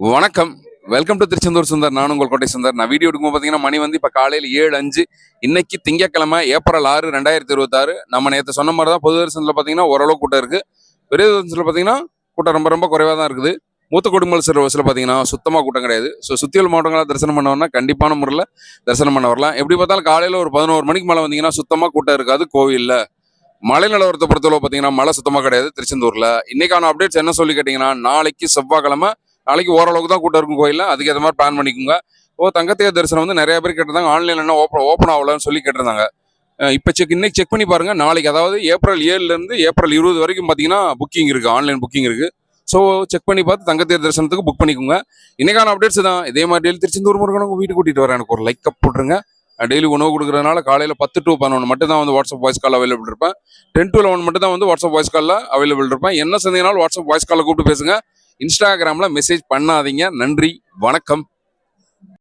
வணக்கம். Welcome to Tiruchendur Sundar. நான் உங்கள் கோட்டை சுந்தர். நான் வீடியோ எடுக்கும்போது பார்த்தீங்கன்னா மணி வந்து இப்போ காலையில் 7:05. இன்னைக்கு திங்கக்கிழமை ஏப்ரல் 6 2026. நம்ம நேற்று சொன்ன மாதிரி தான் பொது தரிசனத்தில் பார்த்தீங்கன்னா ஓரளவு கூட்டம் இருக்குது. பெரிய தரிசனத்தில் பார்த்தீங்கன்னா கூட்டம் ரொம்ப ரொம்ப குறைவாக தான் இருக்குது. மூத்த குடிமல் சில பஸ்ஸில் பார்த்தீங்கன்னா சுத்தமாக கூட்டம் கிடையாது. ஸோ சுற்றியுள்ள மாவட்டங்களாக தரிசனம் பண்ணவனா கண்டிப்பான முறையில் தரிசனம் பண்ண வரலாம். எப்படி பார்த்தாலும் காலையில் ஒரு 11 மணிக்கு மேலே வந்தீங்கன்னா சுத்தமாக கூட்டம் இருக்காது கோவிலில். மழை நிலவரத்தை பொறுத்தளவு பார்த்தீங்கன்னா மழை சுத்தமாக கிடையாது திருச்செந்தூரில். இன்னைக்கான அப்டேட்ஸ் என்ன சொல்லி கேட்டிங்கன்னா, நாளைக்கு செவ்வாய்க்கிழமை, நாளைக்கு ஓரளவுக்கு தான் கூட்டம் இருக்கும் கோயிலில். அதுக்கு ஏற்ற மாதிரி பிளான் பண்ணிக்கோங்க. தங்கத்தேர் தரிசனம் வந்து நிறைய பேர் கேட்டிருந்தாங்க, ஆன்லைனில் என்ன ஓப்பன் ஆகலன்னு சொல்லி கேட்டிருந்தாங்க. இப்போ இன்னைக்கு செக் பண்ணி பாருங்கள். நாளைக்கு அதாவது ஏப்ரல் 7லேருந்து ஏப்ரல் 20 வரைக்கும் பார்த்தீங்கன்னா புக்கிங் இருக்குது, ஆன்லைன் புக்கிங் இருக்குது. ஸோ செக் பண்ணி பார்த்து தங்கத்தேர் தரிசனத்துக்கு புக் பண்ணிக்கோங்க. இன்னைக்கான அப்டேட்ஸ் தான். இதே மாதிரி டெய்லி திருச்செந்தூர் முருகன் உங்கள் வீட்டுக்கு கூட்டிகிட்டு வரேன். எனக்கு ஒரு லைக் அப் போட்டுருங்க. டெய்லி உணவு கொடுக்குறதுனால காலையில் 10 to 11 மட்டும் தான் வந்து வாட்ஸ்அப் வாய்ஸ் கால் அவைலபிள் இருப்பேன். 10 to 11 மட்டும் தான் வந்து வாட்ஸ்அப் வாய்ஸ் காலில் அவைலபிள் இருப்பேன். என்ன சந்தேகனாலும் வாட்ஸ்அப் வாய்ஸ் காலில் கூப்பிட்டு பேசுங்க. இன்ஸ்டாகிராமில் மெசேஜ் பண்ணாதீங்க. நன்றி, வணக்கம்.